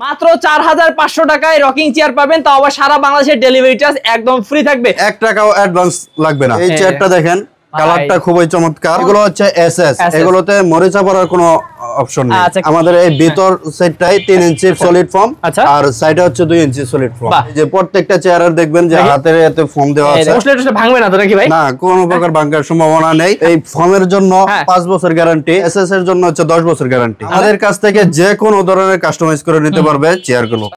মাত্র 4500 টাকায় rocking chair পাবেন, তাও আবার সারা বাংলাদেশের ডেলিভারি চার্জ একদম ফ্রি থাকবে, 1 টাকাও অ্যাডভান্স লাগবে না। এই চেয়ারটা দেখেন, কালারটা খুবই চমৎকার। এগুলো হচ্ছে এসএস, এগুলোতে মরিচা পড়ার কোনো অপশন নেই। আমাদের এই ভিতর সেটটাই 3 ইঞ্চি সলিড ফর্ম, আর সাইডে হচ্ছে 2 ইঞ্চি সলিড ফর্ম। যে প্রত্যেকটা চেয়ারের দেখবেন যে হাতের এতে ফর্ম দেওয়া আছে, বসলে এটা ভাঙবে না তো নাকি ভাই? না, কোনো প্রকার ভাঙার সম্ভাবনা নেই। এই ফর্মের জন্য 5 বছর গ্যারান্টি, এসএস এর জন্য হচ্ছে 10 বছর গ্যারান্টি। আমাদের কাছ থেকে যে কোনো ধরনের কাস্টমাইজ করে নিতে পারবে চেয়ারগুলো।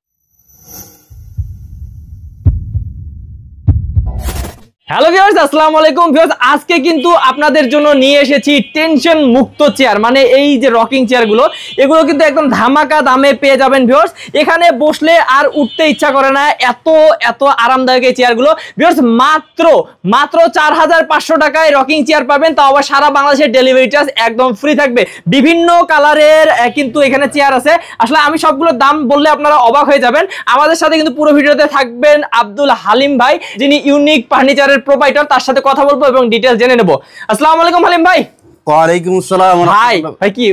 হ্যালো ভিউয়ার্স, আসসালামু আলাইকুম ভিউয়ার্স। আজকে কিন্তু আপনাদের জন্য নিয়ে এসেছি টেনশন মুক্ত চেয়ার, মানে এই যে রকিং চেয়ারগুলো, এগুলো কিন্তু একদম ধামাকা দামে পেয়ে যাবেন ভিউয়ার্স। এখানে বসলে আর উঠতে ইচ্ছা করে না, এত এত আরামদায়ক এই চেয়ারগুলো ভিউয়ার্স। মাত্র 4500 টাকায় রকিং চেয়ার পাবেন, তাও আবার সারা বাংলাদেশের ডেলিভারি চার্জ একদম ফ্রি থাকবে। বিভিন্ন কালারের কিন্তু এখানে চেয়ার আছে। আসলে আমি সবগুলোর দাম বললে আপনারা অবাক হয়ে যাবেন। আমাদের সাথে কিন্তু পুরো ভিডিওতে থাকবেন আব্দুল হালিম ভাই, যিনি ইউনিক ফার্নিচার প্রোভাইডার। তার সাথে কথা বলবো এবং ডিটেইলস জেনে নেব। আসসালামু আলাইকুম হালিম ভাই। ওয়ালাইকুম আসসালাম। ভাই কি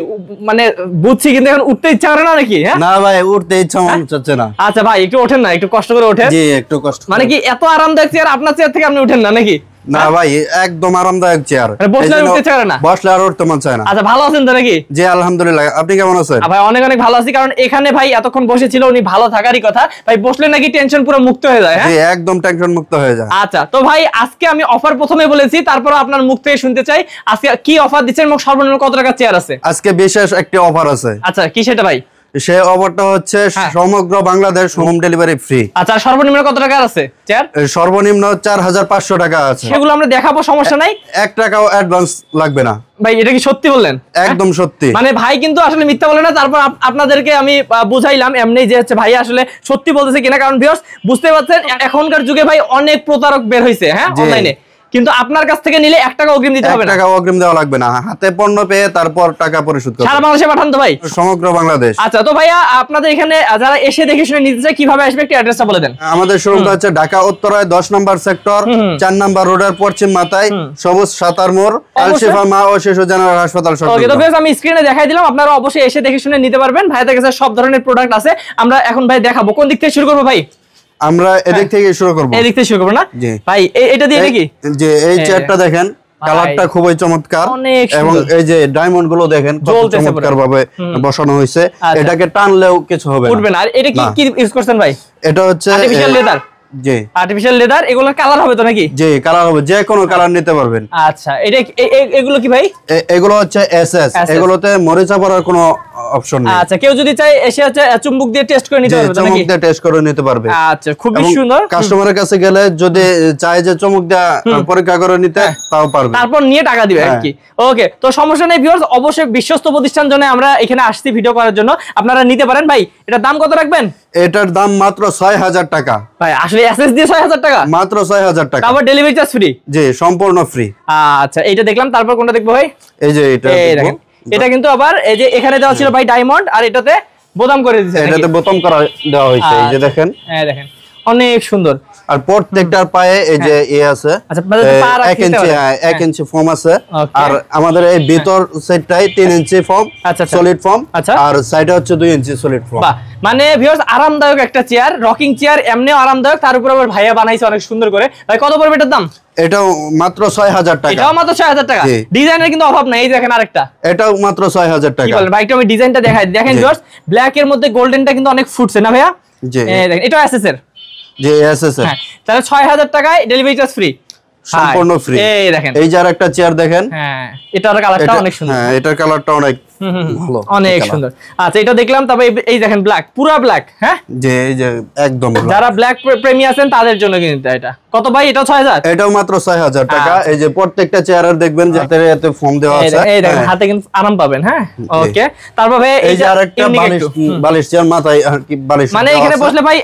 মানে বুঝছি, কিন্তু এখন উঠতে ইচ্ছা করে না নাকি? না ভাই, উঠতে ইচ্ছা মন চাচ্ছে না। আচ্ছা ভাই, একটু ওঠেন না, একটু কষ্ট করে ওঠেন। জি, একটু কষ্ট। মানে কি এত আরামদায়ক চেয়ার, আপনার চেয়ার থেকে আপনি উঠেন না নাকি? না ভাই, একদম আরামদায়ক চেয়ার, বসলে আর উঠতে চায় না, বসলে আর উঠতে মন চায় না। আচ্ছা, ভালো আছেন তো নাকি? জি আলহামদুলিল্লাহ, আপনি কেমন আছেন? ভাই অনেক অনেক ভালো আছি, কারণ এখানে ভাই এতক্ষণ বসেছিল, উনি ভালো থাকারই কথা। ভাই বসলে নাকি টেনশন পুরো মুক্ত হয়ে যায়? জি, একদম টেনশন মুক্ত হয়ে যায়। আচ্ছা, তো ভাই আজকে আমি অফার প্রথমে বলেছি, তারপর আপনার মুখ থেকে শুনতে চাই আজকে কি অফার দিচ্ছেন এবং সর্বনিম্ন কত টাকা চেয়ার আছে? আজকে বিশেষ একটা অফার আছে। আচ্ছা, কি সেটা ভাই? সেই অফারটা হচ্ছে সমগ্র বাংলাদেশ হোম ডেলিভারি ফ্রি। আচ্ছা, সর্বনিম্ন কত টাকা আছে চেয়ার? সর্বনিম্ন 4500 টাকা আছে। সেগুলো আমরা দেখাবো, সমস্যা নাই, 1 টাকাও অ্যাডভান্স লাগবে না। ভাই এটা কি সত্যি বললেন? একদম সত্যি। মানে ভাই কিন্তু আসলে মিথ্যা বলে না। তারপর আপনাদেরকে আমি বুঝাইলাম এমনি যে হচ্ছে ভাই আসলে সত্যি বলতেছে কিনা, কারণ ভিউয়ার্স বুঝতে পারছেন এখনকার যুগে ভাই অনেক প্রতারক বের হইছে অনলাইনে, কিন্তু আপনার কাছ থেকে নিলে 1 টাকা অগ্রিম দিতে হবে না। 1 টাকা অগ্রিম দেওয়া লাগবে না, হাতে পণ্য পেয়ে তারপর টাকা পরিশোধ করতে। সারা বাংলাদেশে পাঠান তো ভাই? সমগ্র বাংলাদেশ। আচ্ছা, তো ভাইয়া আপনাদের এখানে যারা এসে দেখে শুনে নিতে চায় কিভাবে আসবে একটু অ্যাড্রেসটা বলে দেন। আমাদের শোরুমটা হচ্ছে ঢাকা উত্তরায় 10 নম্বর সেক্টর 4 নম্বর রোডের পশ্চিম মাথায় সবুজ সাতার মোড়, আলশিফা মা ও শিশু জেনারেল হাসপাতাল। ওকে, তো বেশ আমি স্ক্রিনে দেখাই দিলাম, আপনারা অবশ্যই এসে দেখে শুনে নিতে পারবেন। ভাইদের কাছে সব ধরনের প্রোডাক্ট আছে। আমরা এখন ভাই দেখাবো, কোন দিক থেকে শুরু করব ভাই? আমরা এদিক থেকে শুরু করব। এদিক থেকে শুরু করব না ভাই? এটা দিয়ে নাকি? যে এই চেয়ারটা দেখেন, কালারটা খুবই চমৎকার, এবং এই যে ডায়মন্ড গুলো দেখেন কত চমৎকার ভাবে বসানো হয়েছে। এটাকে টানলেও কিছু হবে না, উঠবে না। আর এটা কি ইউজ করছেন ভাই? এটা হচ্ছে আর্টিফিশিয়াল লেদার। জি, আর্টিফিশিয়াল লেদার। এগুলোর কালার হবে তো নাকি? জি, কালার হবে, যে কোনো কালার নিতে পারবেন। আচ্ছা, এটা এগুলো কি ভাই? এগুলো হচ্ছে এসএস, এগুলোতে মরিচা পড়ার কোনো অপশন নেই। আচ্ছা, কেউ যদি চায় এসে হচ্ছে চুম্বক দিয়ে টেস্ট করে নিতে পারবে নাকি? চুম্বক দিয়ে টেস্ট করে নিতে পারবে। আচ্ছা, খুব সুন্দর। কাস্টমারের কাছে গেলে যদি চায় যে চুম্বক দিয়ে পরীক্ষা করে নিতে, তাও পারবে, তারপর নিয়ে টাকা দিবে আর কি। ওকে, তো সমস্যা নেই ভিউয়ার্স, অবশ্যই বিশ্বস্ত প্রতিষ্ঠান জন্য আমরা এখানে আসছি ভিডিও করার জন্য, আপনারা নিতে পারেন। ভাই এটার দাম কত রাখবেন? এটার দাম মাত্র 6000 টাকা। ভাই আসলে এসএস দিয়ে 6000 টাকা? মাত্র 6000 টাকা। আবার ডেলিভারি চার্জ ফ্রি? জি, সম্পূর্ণ ফ্রি। আচ্ছা, এইটা দেখলাম, তারপর কোনটা দেখবো ভাই? এই যে এটা দেখেন, এটা কিন্তু আবার এই যে এখানে দেওয়া ছিল ভাই ডায়মন্ড, আর এটাতে বোতাম করে দিয়েছে। এটাতে বোতাম করা দেওয়া হয়েছে, এই যে দেখেন। হ্যাঁ দেখেন, অনেক সুন্দর। আর প্রত্যেকটার পায়ে এই যে আছে, আচ্ছা 1 ইঞ্চি ফর্ম আছে। আর আমাদের এই ভিতর সেটটাই 3 ইঞ্চি ফর্ম, সলিড ফর্ম, আর সাইডে হচ্ছে 2 ইঞ্চি সলিড ফর্ম। মানে ভিউয়ার্স আরামদায়ক একটা চেয়ার, রকিং চেয়ার, এমনিও আরামদায়ক, তার উপর আবার ভাইয়া বানাইছে অনেক সুন্দর করে। ভাই কত পড়বে এটার দাম? এটাও মাত্র 6000 টাকা। এটাও মাত্র 6000 টাকা। ডিজাইনের কিন্তু অভাব নাই, এই দেখেন আরেকটা, এটাও মাত্র 6000 টাকা। কি বলেন ভাই? একটু আমি ডিজাইনটা দেখাই। দেখেন ভিউয়ার্স, ব্ল্যাক এর মধ্যে গোল্ডেনটা কিন্তু অনেক ফুটছে না ভাইয়া? জি, দেখেন, এটা এসএস এর। জি, এসএস এর। তাহলে 6000 টাকায় ডেলিভারি চার্জ ফ্রি, সম্পূর্ণ ফ্রি। এই দেখেন, এই যে আরেকটা চেয়ার দেখেন। হ্যাঁ, এটার কালারটা অনেক সুন্দর। হ্যাঁ, এটার কালারটা অনেক ভালো, অনেক সুন্দর। আচ্ছা, এটা দেখলাম। তবে এই দেখেন ব্ল্যাক, পুরো ব্ল্যাক। হ্যাঁ, যে এই যে একদম যারা ব্ল্যাক প্রেমী আছেন তাদের জন্য কিন্তু এটা। কত ভাই এটাও 6000? এটাও মাত্র 6000 টাকা। এই যে প্রত্যেকটা চেয়ারের দেখবেন যাতে এতে ফর্ম দেওয়া আছে, এই দেখেন হাতে কিন্তু আরাম পাবেন। হ্যাঁ, ওকে। তারপর ভাই এই যে আরেকটা বালিশ চেয়ার, মাথায় আর কি বালিশ, মানে এখানে বসলে ভাই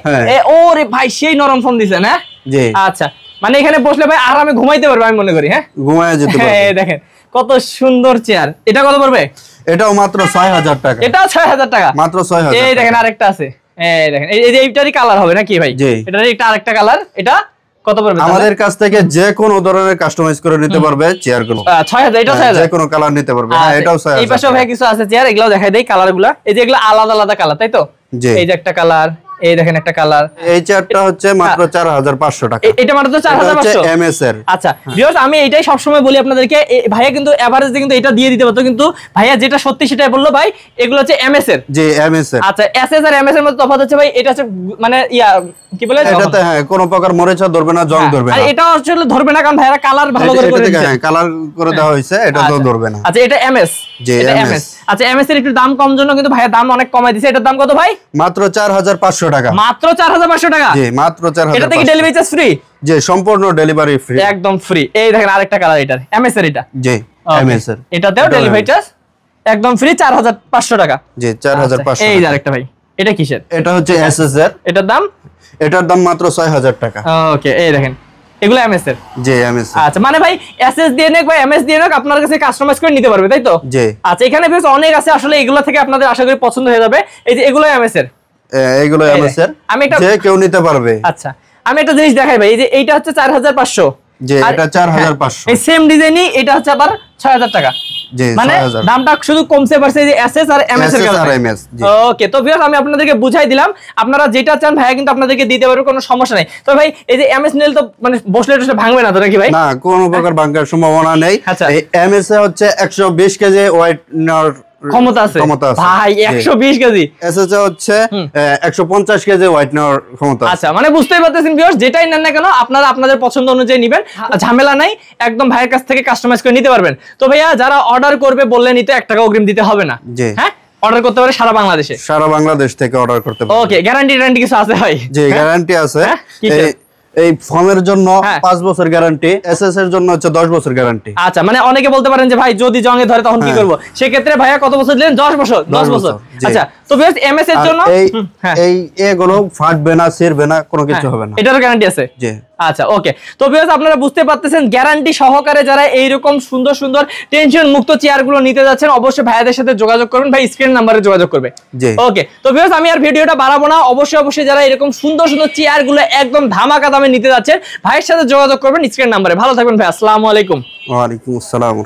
ওরে ভাই সেই নরম ফর্ম দিছেন। হ্যাঁ, জি। আচ্ছা, মানে এখানে বসলে ভাই আরামে ঘুমাইতে পারবে আমি মনে করি। হ্যাঁ, ঘুমায় যেতে পারবে। এই দেখেন কত সুন্দর চেয়ার। এটা কত পড়বে? এটাও মাত্র 6000 টাকা। এটাও 6000 টাকা, মাত্র 6000। এই দেখেন আরেকটা আছে, এই দেখেন, এই যে এইটারই কালার হবে নাকি ভাই? এটারই একটা আরেকটা কালার। এটা কত পড়বে? আমাদের কাছ থেকে যে কোনো ধরনের কাস্টমাইজ করে নিতে পারবে চেয়ারগুলো। 6000, এটা 6000, যে কোনো কালার নিতে পারবে। হ্যাঁ, এটাও 6000। এই পাশেও ভাই কিছু আছে চেয়ার, এগুলো দেখাই দেই কালারগুলো। এই যে এগুলো আলাদা আলাদা কালার, তাই তো? এই যে একটা কালার, এই দেখেন একটা কালার। এই চেয়ারটা হচ্ছে মাত্র 4500 টাকা। এটা মাত্র 4500 এমএস এর। আচ্ছা ভিউয়ার্স, আমি এইটাই সব সময় বলি আপনাদেরকে, ভাইয়া কিন্তু এভারেজ কিন্তু এটা দিয়ে দিতে পারতো, কিন্তু ভাইয়া যেটা সত্যি সেটাই বললো ভাই, এগুলো হচ্ছে এমএস এর। জি এমএস এর। আচ্ছা এসএস আর এমএস এর মধ্যে তফাৎ হচ্ছে ভাই, এটা হচ্ছে মানে কি বলে, এটাতে হ্যাঁ কোনো প্রকার মরিচা ধরবে না, জং ধরবে না। আর এটা আসলে ধরবে না, কারণ ভাইয়া কালার ভালো করে দিয়েছে। হ্যাঁ কালার করে দেওয়া হয়েছে, এটা তো ধরবে না। আচ্ছা এটা এমএস, এটা এমএস। আচ্ছা এমএস এর একটু দাম কম জন্য কিন্তু ভাইয়া দাম অনেক কমাই দিয়েছে। এটার দাম কত ভাই? মাত্র 4500 টাকা। মাত্র 4500 টাকা। জি মাত্র 4500। এটা থেকে ডেলিভারি চার্জ ফ্রি? জি সম্পূর্ণ ডেলিভারি ফ্রি, একদম ফ্রি। এই দেখেন আরেকটা কালার, এটার এমএস এর, এটা জি এমএস এর। এটাতেও ডেলিভারি চার্জ একদম ফ্রি, 4500 টাকা। জি 4500। এই যে আরেকটা ভাই, এটা কিসের? এটা হচ্ছে এসএস এর। এটার দাম মাত্র 6000 টাকা। ওকে এই দেখেন এগুলো এমএস এর। জি এমএস। আচ্ছা মানে ভাই এসএস দিয়ে নেক বা এমএস দিয়ে নেক, আপনার কাছে কাস্টমাইজ করে নিতে পারবে, তাই তো? জি। আচ্ছা এখানে বেশ অনেক আছে, আসলে এগুলো থেকে আপনাদের আশা করি পছন্দ হয়ে যাবে। এই যে এগুলো এমএস এর, এগুলো এমএস এর, যে কেউ নিতে পারবে। আচ্ছা আমি একটা জিনিস দেখাই ভাই, এই যে এইটা হচ্ছে 4500। জি এটা 4500। এই সেম ডিজাইনই এটা হচ্ছে আবার 6000 টাকা। মানে দামটা শুধু কমছে পারছে, যে এসএস আর এমএস এর কারণে। ওকে তো ভিউয়ার্স, আমি আপনাদেরকে বুঝাই দিলাম, আপনারা যেটা চান ভাইয়া কিন্তু আপনাদেরকে দিতে পারবে, কোনো সমস্যা নাই। তো ভাই এই যে এমএস নেল তো মানে বসলে টসলে ভাঙবে না তো নাকি ভাই? না কোনো প্রকার ভাঙার সম্ভাবনা নেই। এই এমএস এ হচ্ছে 120 কেজি ওয়েট নেওয়ার ক্ষমতা আছে ভাই, 120 কেজি। এসএস এ হচ্ছে 150 কেজি ওয়েট নেওয়ার ক্ষমতা। আচ্ছা মানে বুঝতেই পারতেছেন ভিউয়ার্স, যেটাই নেন না কেন আপনারা আপনাদের পছন্দ অনুযায়ী নেবেন, ঝামেলা নাই, একদম ভাইয়ের কাছ থেকে কাস্টমাইজ করে নিতে পারবেন। তো ভাইয়া যারা অর্ডার করবে বললেনই তো 1 টাকা অগ্রিম দিতে হবে না? হ্যাঁ অর্ডার করতে পারে সারা বাংলাদেশে? সারা বাংলাদেশ থেকে অর্ডার করতে পারে। ওকে গ্যারান্টি কিছু আছে ভাই? জি গ্যারান্টি আছে। এই ফর্মের জন্য 5 বছর গ্যারান্টি, এসএস এর জন্য হচ্ছে 10 বছর গ্যারান্টি। আচ্ছা মানে অনেকে বলতে পারেন যে ভাই যদি জংয়ে ধরে তখন কি করব, সেই ক্ষেত্রে ভাইয়া কত বছর দিলেন? 10 বছর। 10 বছর। আচ্ছা তো ভিউয়ার্স এমএস এর জন্য এই এগুলো ফাটবে না, ছিড়বে না, কোনো কিছু হবে না, এটারও গ্যারান্টি আছে? জি। আচ্ছা ওকে তো ভিউয়ার্স আপনারা বুঝতে পারতেছেন, গ্যারান্টি সহকারে যারা এইরকম সুন্দর সুন্দর টেনশন মুক্ত চেয়ারগুলো নিতে যাচ্ছেন, অবশ্যই ভাইয়াদের সাথে যোগাযোগ করবেন, ভাই স্ক্রিন নাম্বারে যোগাযোগ করবে। ওকে তো ভিউয়ার্স আমি আর ভিডিওটা বাড়াবো না, অবশ্যই যারা এরকম সুন্দর সুন্দর চেয়ারগুলো একদম ধামাকা দামে নিতে যাচ্ছেন, ভাইয়ের সাথে যোগাযোগ করবেন স্ক্রিন নাম্বারে। ভালো থাকবেন ভাই, আসসালামু আলাইকুম। ওয়া আলাইকুম আসসালাম।